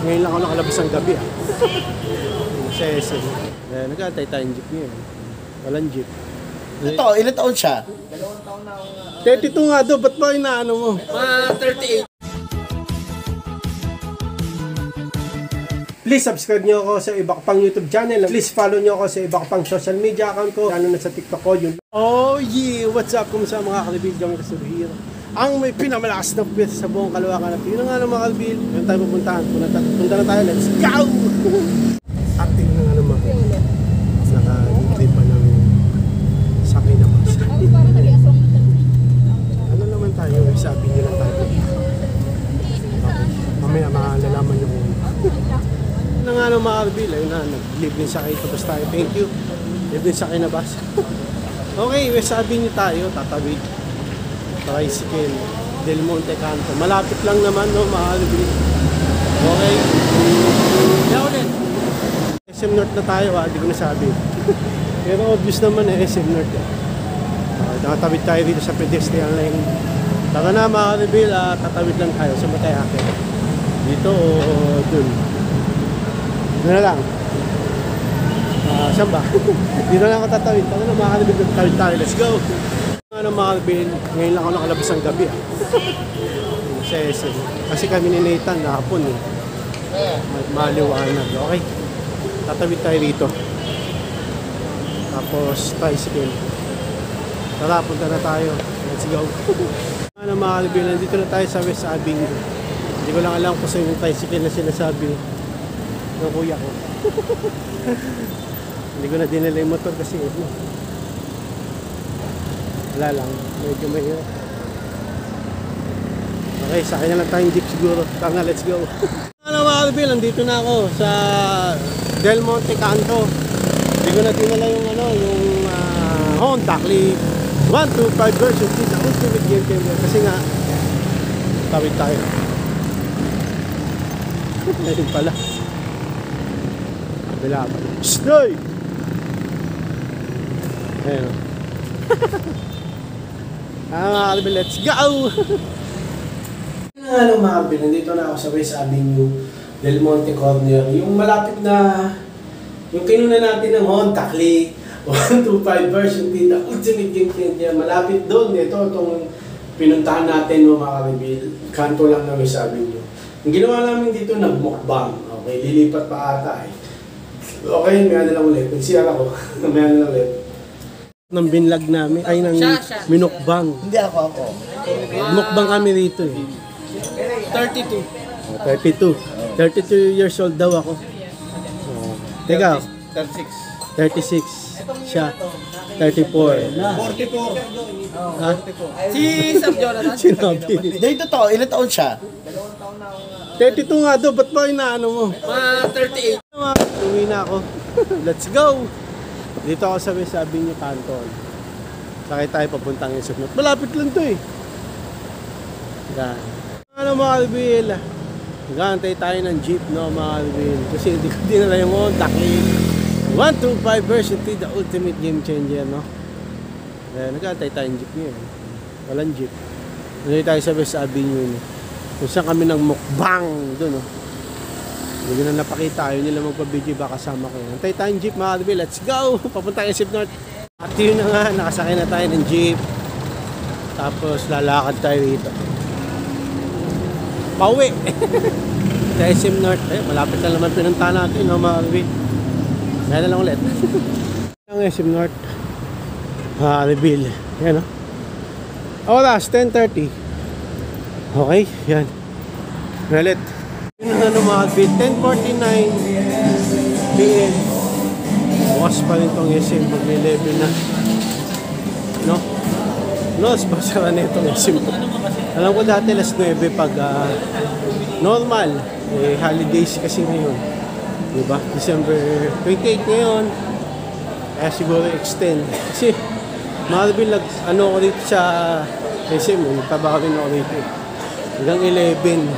Ngayon lang ako nakalabas ng gabi sa SM. Nag-aantay tayong jeep ngayon. Walang jeep. Ito, ilan taon siya? 32 nga do, ba't ba inaano mo? 38. Please subscribe nyo ako sa iba ko pang YouTube channel. Please follow nyo ako sa iba ko pang social media account ko. Lalo na sa TikTok ko yun. Oh yeah! What's up? Kumusta mga kalibig? Yung Kasurhiro. Ang may pinamalakas na pwede sa buong Caloocan. Yun na nga ng mga kalibig. Yun tayo pupuntahan. Punta na tayo. Let's go! Acting na nga naman. Naka-trip pa ng sakay na bus. Ano naman tayo? Sabi nyo lang tayo. Mamaya malalaman nyo kung na nga ng mga kalbil, ayun na, nag-live din sakay tapos tayo, thank you, live din sakay na bus. Okay, sabi niyo tayo, tatawid, tricycle, Del Monte Canto, malapit lang naman no, mga kalbil. Okay, kaya ulit, SM North na tayo hindi ko nasabi. Pero obvious naman SM North nakatawid tayo dito sa pedestrian lane. Taka na mga kalbil, tatawid lang tayo sa Matayake. Dito o dun. Ano na lang? Saan ba? Dito lang ako tatawid. Ano na mga kalibig, tatawid tayo. Let's go! Ano mga kalibig, ngayon lang ako nakalabas ng gabi sa SM. Kasi kami ni Nathan na hapon maliwanag. Okay? Tatawid tayo rito. Tapos tricycle. Tara, punta na tayo. Let's go! Ano mga kalibig, nandito na tayo sa West Avenue. Hindi ko lang alam kung saan yung tricycle na sinasabi ng kuya ko. Hindi ko na dinala yung motor kasi wala lang, medyo mahirap. Okay, sakay na lang tayong jeep siguro. Tara na, let's go. Ano mga kalbil, nandito na ako sa Del Monte Canto. Hindi ko na dinala yung Honda Click 125 version the ultimate game changer kasi nga tawid tayo. Ayun pala. Kabila pa. Stoy! Ayun. Mga kalbil, let's go! Ano mga kalbil, nandito na ako sa West Avenue, Del Monte Corner. Yung malapit na, yung kinuna natin ng Honda Click 125 version the ultimate game changer. Malapit doon. Ito, itong pinuntahan natin mga kalbil. Kanto lang na West Avenue. Ang ginawa namin dito, nag-mukbang. Okay, lilipat pa ata Okay, may ano lang ulit. Nag-CR ako. May ano lang ulit. Nang binlag namin, ay nang minukbang. Hindi ako. Mukbang kami rito 32. 32 years old daw ako. Teka, 36. 36. Siya, 34. 44. Ha? Si Sam Jonathan. Sinabi. Dito to, ilan taon siya? 32 nga do, ba't ba inaano mo? 38. Uwi na ako. Let's go! Dito ako sa West Avenue Canton. Sakay tayo papuntang SM North. Malapit lang to Yan. Ano mga kalbil? Nag-aantay tayo ng jeep mga kalbil. Kasi hindi ko dinala yung Honda Click 125 version the ultimate game changer Nag-aantay tayong jeep ngayon. Walang jeep. Nandito tayo sa West Avenue kung saan kami ng mukbang doon Hindi ko na napakita. Ayaw nila magpa-video ba kasama ko. Antay tayong jeep mga kalbil. Let's go! Papunta tayo SM North. At yun na nga, nakasakay na tayo ng jeep. Tapos lalakad tayo dito. Pauwi! Sa SM North. Malapit na naman pinuntahan natin mga kalbil. Kaya na lang ulit. Ang SM North. Mga kalbil. Yan Oras, 10:30. Okay, yan. Ulit. Yun na mga kalbil. 10:49 PM. Bukas pa rin itong SM. Mag-11 na. Basta na itong SM. Alam ko dati alas 9 pag normal. Holidays kasi ngayon. Diba? December 28 ngayon. Kaya siguro extend. Kasi mga kalbil, ako dito sa SM. Nagtabaho rin ako dito. Hanggang 11.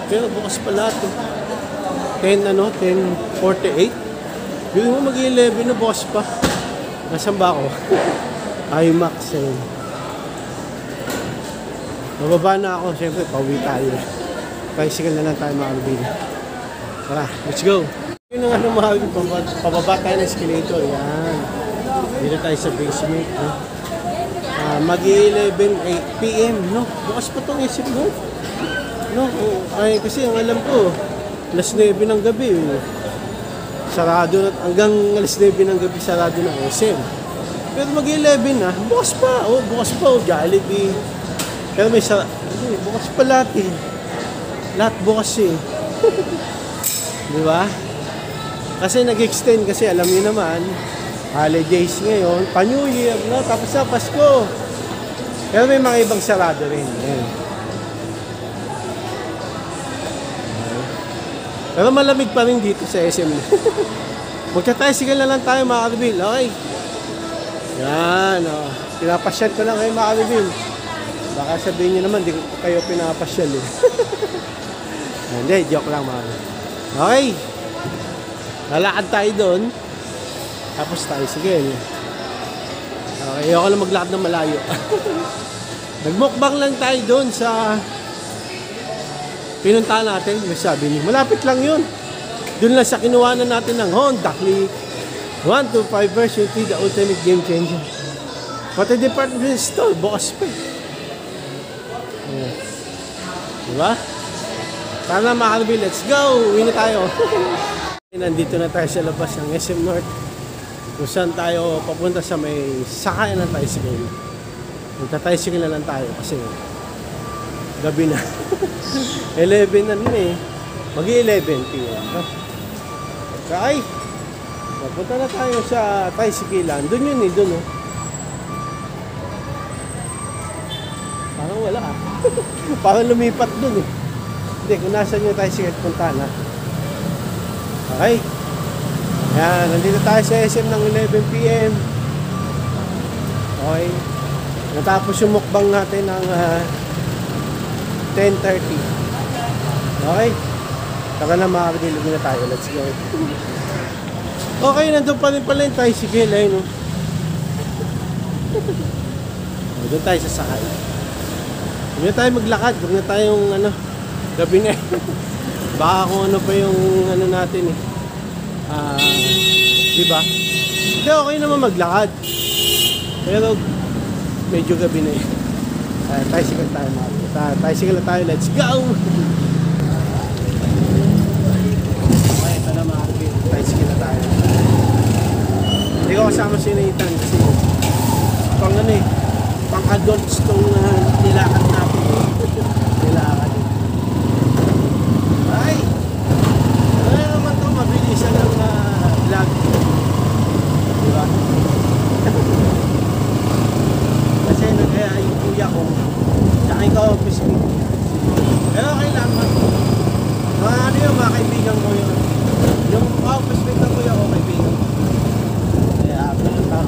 Pero bukas pa lahat 10:48. Yung mo mag-11 na bukas pa. Nasaan ba ako? IMAX Mababa na ako. Siyempre, pauwi tayo. Tricycle na lang tayo mga kalbil. Tara, let's go. Yun ang ano mga pababa tayo ng escalator. Yan. Dito tayo sa basement. No? Mag-11 PM. No? Bukas pa itong isip mo. No? Ay, kasi ang alam ko, alas 9 ng gabi. Sarado na, hanggang alas 9 ng gabi sarado ng SM. Pero mag-11 na, bukas pa. Bukas pa. Jollibee. Pero may bukas pa lahat eh. Lahat bukas eh. Di ba? Kasi nag-extend kasi alam niyo naman, holidays ngayon, pa-New Year, no? Tapos na Pasko. Pero may mga ibang sarado rin. Ayan. Pero malamig pa rin dito sa SM. Magta-tricycle na lang tayo mga Carbil. Okay? Yan. Oh. Pinapasyal ko lang kayo mga Carbil. Baka sabihin nyo naman, di kayo pinapasyal eh. Hindi, joke lang mga Carbil. Okay. Lalakad tayo doon. Tapos tayo, sige. Okay, ayoko lang maglakad ng malayo. Nagmukbang lang tayo doon sa pinuntahan natin. Sabi niyo, malapit lang yun. Doon lang sa kinuhanan natin ng Honda Click 125 version 3, the ultimate game changer. Pati department store, bukas pa. Diba? Tara mga Carbil, let's go! Uwi na tayo. Nandito na tayo sa labas ng SM North. Kung saan tayo papunta sa may sakayan ng tricycle. Magta-tricycle na lang tayo kasi gabi na. 11 na nun eh. Mag-11 PM. Okay. Papunta na tayo sa tricycle. Doon yun eh, doon oh. Parang wala ah. Parang lumipat doon eh. Hindi, kung nasan yung tricycle, punta na. Okay. Yan, nandito tayo sa SM ng 11 PM. Okay. Natapos yung mukbang natin ng 10:30. Okay. Tara na mga Carbil, na tayo. Let's go. Okay, nandun pa rin pala yung tricycle. Ayun, no? Doon tayo sa sakay. Huwag na tayo maglakad. Huwag na tayong gabi na. Baka kung ano pa yung natin eh. Diba? Hindi, okay naman maglakad. Pero medyo gabi na eh. Tricycle tayo mga Carbil. Tricycle na tayo. Let's go! Okay, ito na mga Carbil. Tricycle na tayo. Hindi ko kasama si Nathan kasi pang pang adults tong nilakad natin. Nilakad. Ay! Ano naman ito? Mabilisan ng vlog. Diba? Kasi nagaya yung kuya ko tsaka ikaw office me. Pero okay lang. Mga kaibigan ko yun. Yung office mate ng kuya ko, kaibigan ko. Kaya ako yung tao.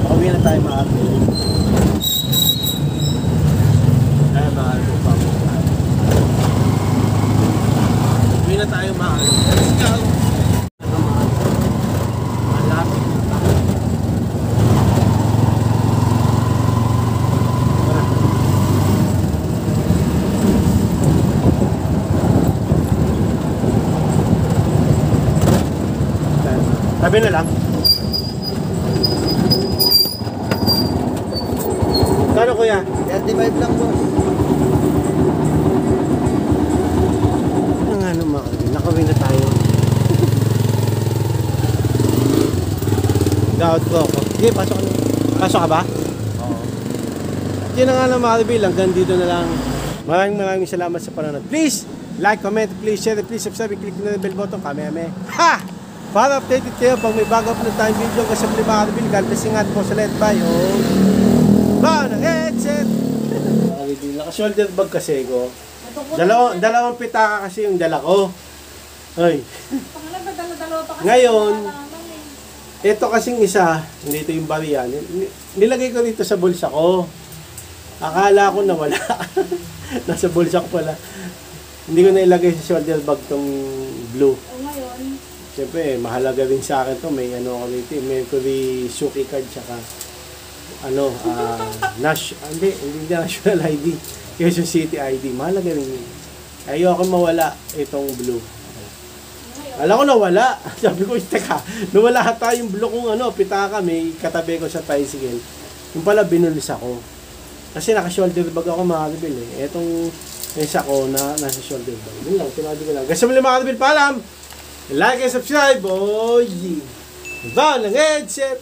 Pauwi na tayo mga Carbil. Kaya mga Carbil, pauwi na tayo. Pauwi na tayo mga Carbil. Let's go! Malapit na tayo. Sabi na lang. Kano kuya? 35 lang boss. Ano nga naman, nakawin na tayo. Gawad ko ako. Sige, pasok ka na. Pasok ka ba? Oo. Yun na nga naman mga Carbil, hanggang dito na lang. Maraming salamat sa panonood. Please, like, comment, please share, please subscribe, click na yung bell button. Kame. Ha! Para updated kayo pag may bago upload tayong video kasi mga Carbil, God bless ingat po sa Let Bye. Ba, nag-headset! Naka-shoulder bag kasi ko. Dalawang pitaka kasi yung dala ko. Ay. Ngayon, ito kasing isa, hindi ito yung bariyan. Nilagay ko dito sa bulsa ko. Akala ko nawala. Nasa bulsa ko pala. Hindi ko na ilagay sa shoulder bag tong blue. Siyempre, mahalaga rin sa akin to. May Mercury Suki card tsaka hindi National ID. Quezon City ID. Mahalaga rin yun. Ayoko mawala itong blue. Alam ko nawala. Sabi ko, teka, nawala hata yung blue kung ano, pitaka, may katabi ko sa tricycle. Yung pala, binulis ako. Kasi naka-shoulder bag ako mga kabil eh. Etong isa ko na nasa shoulder bag. Yun lang, sinabi ko lang. Kasi muli mga kabil, paalam! Like and subscribe, oh yeah! Ba, ng headset!